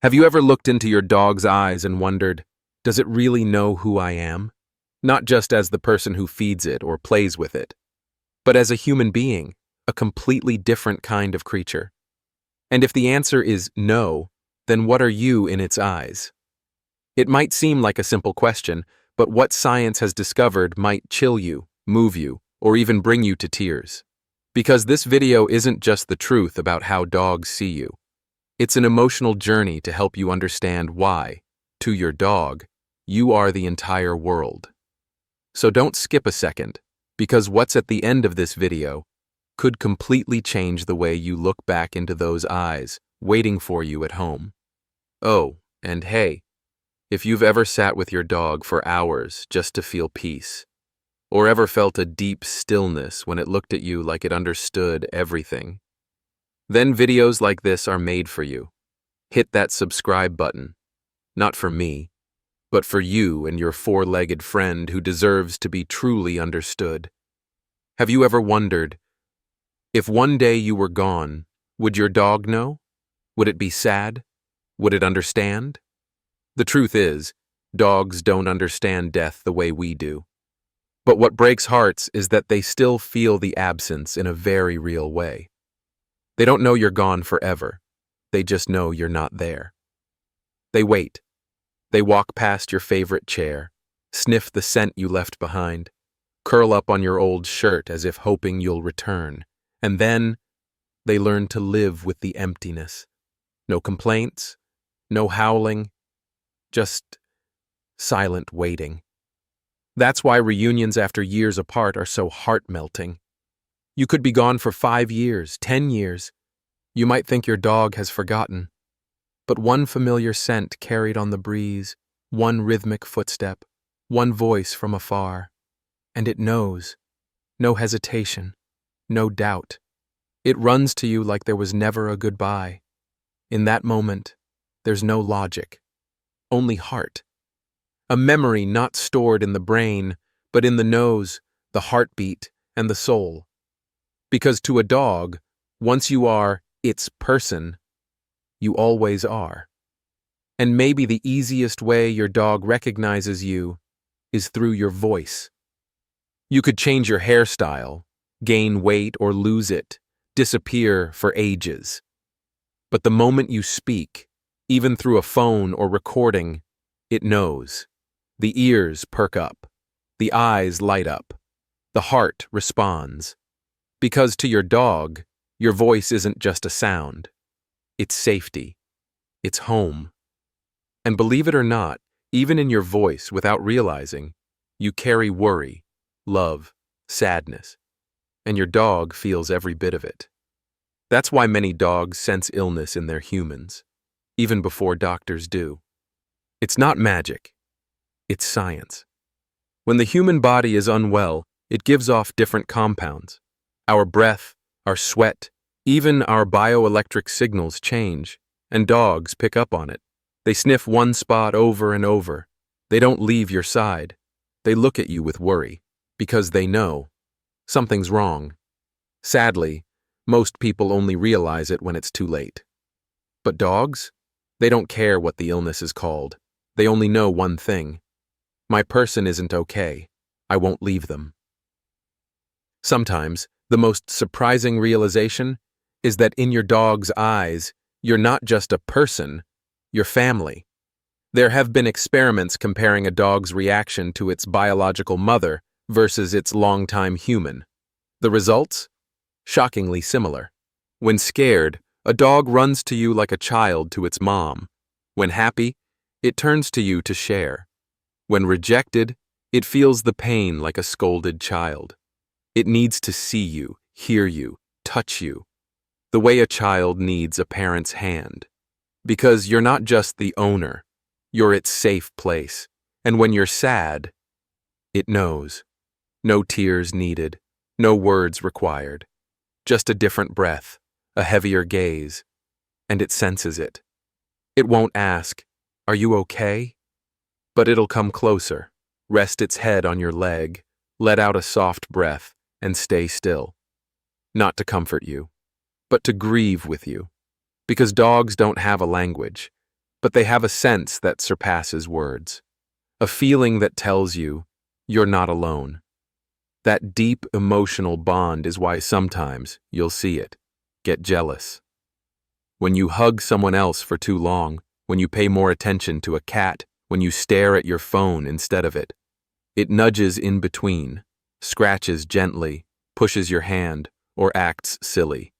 Have you ever looked into your dog's eyes and wondered, does it really know who I am? Not just as the person who feeds it or plays with it, but as a human being, a completely different kind of creature. And if the answer is no, then what are you in its eyes? It might seem like a simple question, but what science has discovered might chill you, move you, or even bring you to tears. Because this video isn't just the truth about how dogs see you. It's an emotional journey to help you understand why, to your dog, you are the entire world. So don't skip a second, because what's at the end of this video could completely change the way you look back into those eyes waiting for you at home. Oh, and hey, if you've ever sat with your dog for hours just to feel peace, or ever felt a deep stillness when it looked at you like it understood everything, then videos like this are made for you. Hit that subscribe button, not for me, but for you and your four-legged friend who deserves to be truly understood. Have you ever wondered, if one day you were gone, would your dog know? Would it be sad? Would it understand? The truth is, dogs don't understand death the way we do. But what breaks hearts is that they still feel the absence in a very real way. They don't know you're gone forever. They just know you're not there. They wait. They walk past your favorite chair, sniff the scent you left behind, curl up on your old shirt as if hoping you'll return, and then they learn to live with the emptiness. No complaints, no howling, just silent waiting. That's why reunions after years apart are so heart-melting. You could be gone for 5 years, 10 years. You might think your dog has forgotten. But one familiar scent carried on the breeze, one rhythmic footstep, one voice from afar, and it knows. No hesitation, no doubt. It runs to you like there was never a goodbye. In that moment, there's no logic, only heart. A memory not stored in the brain, but in the nose, the heartbeat, and the soul. Because to a dog, once you are its person, you always are. And maybe the easiest way your dog recognizes you is through your voice. You could change your hairstyle, gain weight or lose it, disappear for ages. But the moment you speak, even through a phone or recording, it knows. The ears perk up, the eyes light up, the heart responds. Because to your dog, your voice isn't just a sound. It's safety. It's home. And believe it or not, even in your voice, without realizing, you carry worry, love, sadness, and your dog feels every bit of it. That's why many dogs sense illness in their humans, even before doctors do. It's not magic. It's science. When the human body is unwell, it gives off different compounds. Our breath, our sweat, even our bioelectric signals change, and dogs pick up on it. They sniff one spot over and over. They don't leave your side. They look at you with worry, because they know something's wrong. Sadly, most people only realize it when it's too late. But dogs? They don't care what the illness is called. They only know one thing. My person isn't okay. I won't leave them. Sometimes, the most surprising realization is that in your dog's eyes, you're not just a person, you're family. There have been experiments comparing a dog's reaction to its biological mother versus its longtime human. The results? Shockingly similar. When scared, a dog runs to you like a child to its mom. When happy, it turns to you to share. When rejected, it feels the pain like a scolded child. It needs to see you, hear you, touch you, the way a child needs a parent's hand. Because you're not just the owner, you're its safe place. And when you're sad, it knows. No tears needed, no words required. Just a different breath, a heavier gaze, and it senses it. It won't ask, "Are you okay?" But it'll come closer, rest its head on your leg, let out a soft breath, and stay still. Not to comfort you, but to grieve with you. Because dogs don't have a language. but they have a sense that surpasses words, a feeling that tells you you're not alone. That deep emotional bond is why sometimes you'll see it, get jealous. When you hug someone else for too long, when you pay more attention to a cat, when you stare at your phone instead of it, it nudges in between, scratches gently, pushes your hand, or acts silly.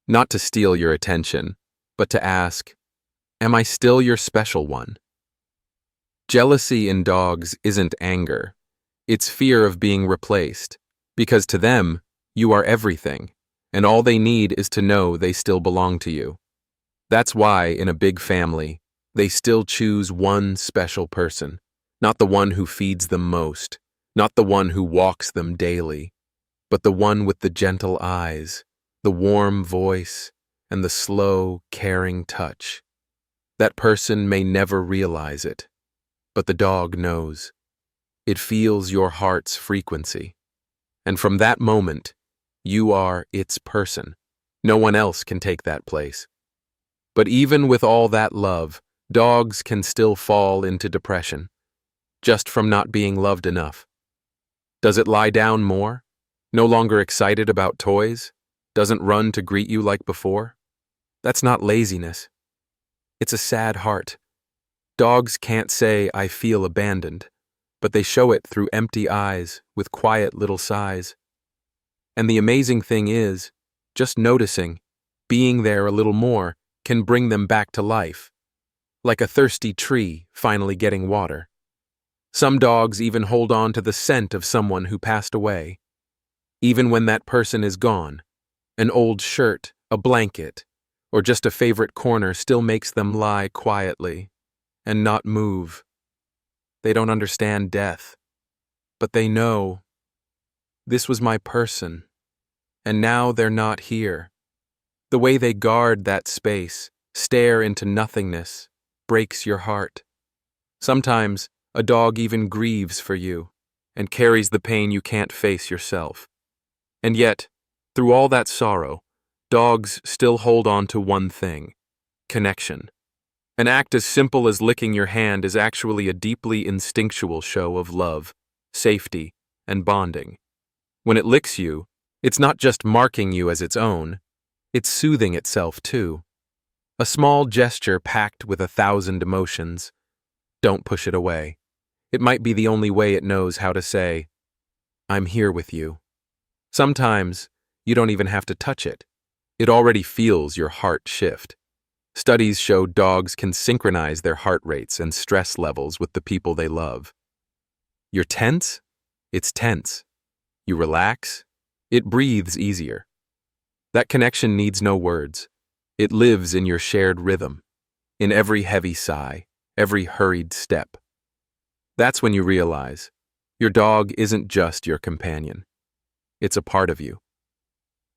Not to steal your attention, but to ask, am I still your special one? Jealousy in dogs isn't anger. It's fear of being replaced, because to them, you are everything, and all they need is to know they still belong to you. That's why, in a big family, they still choose one special person, not the one who feeds them most, not the one who walks them daily, but the one with the gentle eyes, the warm voice, and the slow, caring touch. That person may never realize it, but the dog knows. It feels your heart's frequency. And from that moment, you are its person. No one else can take that place. But even with all that love, dogs can still fall into depression, just from not being loved enough. Does it lie down more? No longer excited about toys? Doesn't run to greet you like before? That's not laziness. It's a sad heart. Dogs can't say, I feel abandoned, but they show it through empty eyes with quiet little sighs. And the amazing thing is, just noticing, being there a little more, can bring them back to life, like a thirsty tree finally getting water. Some dogs even hold on to the scent of someone who passed away. Even when that person is gone, an old shirt, a blanket, or just a favorite corner still makes them lie quietly and not move. They don't understand death, but they know, this was my person, and now they're not here. The way they guard that space, stare into nothingness, breaks your heart. Sometimes a dog even grieves for you and carries the pain you can't face yourself. And yet, through all that sorrow, dogs still hold on to one thing: connection. An act as simple as licking your hand is actually a deeply instinctual show of love, safety, and bonding. When it licks you, it's not just marking you as its own, it's soothing itself too. A small gesture packed with 1,000 emotions. Don't push it away. It might be the only way it knows how to say, I'm here with you. Sometimes, you don't even have to touch it. It already feels your heart shift. Studies show dogs can synchronize their heart rates and stress levels with the people they love. You're tense? It's tense. You relax? It breathes easier. That connection needs no words. It lives in your shared rhythm, in every heavy sigh, every hurried step. That's when you realize your dog isn't just your companion. It's a part of you.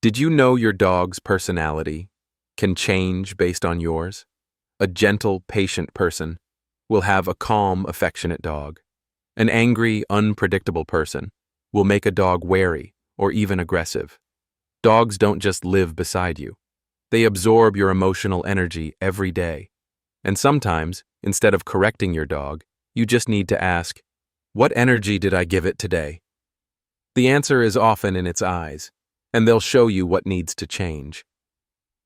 Did you know your dog's personality can change based on yours? A gentle, patient person will have a calm, affectionate dog. An angry, unpredictable person will make a dog wary or even aggressive. Dogs don't just live beside you. They absorb your emotional energy every day. And sometimes, instead of correcting your dog, you just need to ask, what energy did I give it today? The answer is often in its eyes, and they'll show you what needs to change.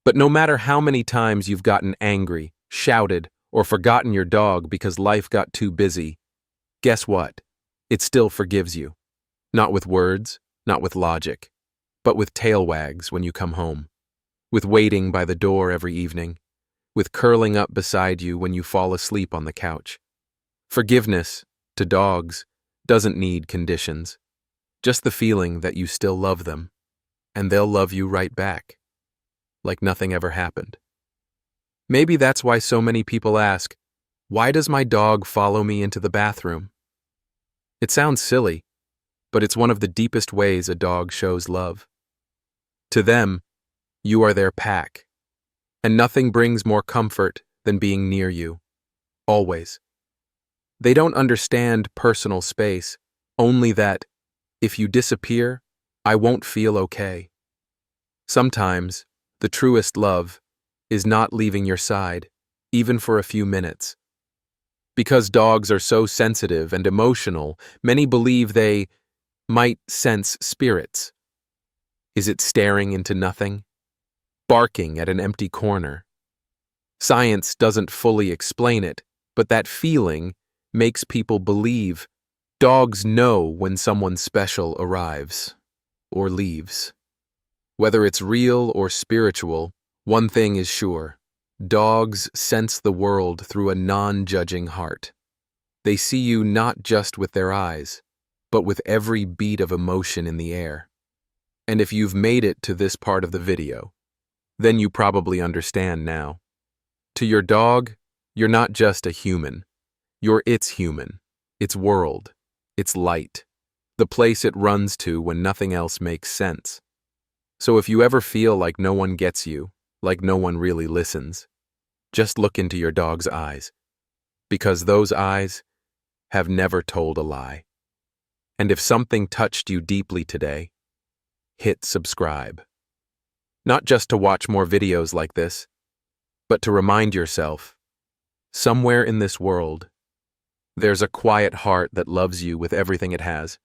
But no matter how many times you've gotten angry, shouted, or forgotten your dog because life got too busy, guess what? It still forgives you. Not with words, not with logic, but with tail wags when you come home, with waiting by the door every evening, with curling up beside you when you fall asleep on the couch. Forgiveness, to dogs, doesn't need conditions, just the feeling that you still love them, and they'll love you right back, like nothing ever happened. Maybe that's why so many people ask, why does my dog follow me into the bathroom? It sounds silly, but it's one of the deepest ways a dog shows love. To them, you are their pack, and nothing brings more comfort than being near you, always. They don't understand personal space, only that, if you disappear, I won't feel okay. Sometimes, the truest love is not leaving your side, even for a few minutes. Because dogs are so sensitive and emotional, many believe they might sense spirits. Is it staring into nothing? Barking at an empty corner? Science doesn't fully explain it, but that feeling makes people believe dogs know when someone special arrives or leaves. Whether it's real or spiritual, one thing is sure. Dogs sense the world through a non-judging heart. They see you not just with their eyes, but with every beat of emotion in the air. And if you've made it to this part of the video, then you probably understand now. To your dog, you're not just a human. You're its human, its world, its light, the place it runs to when nothing else makes sense. So if you ever feel like no one gets you, like no one really listens, just look into your dog's eyes, because those eyes have never told a lie. And if something touched you deeply today, hit subscribe. Not just to watch more videos like this, but to remind yourself, somewhere in this world, there's a quiet heart that loves you with everything it has.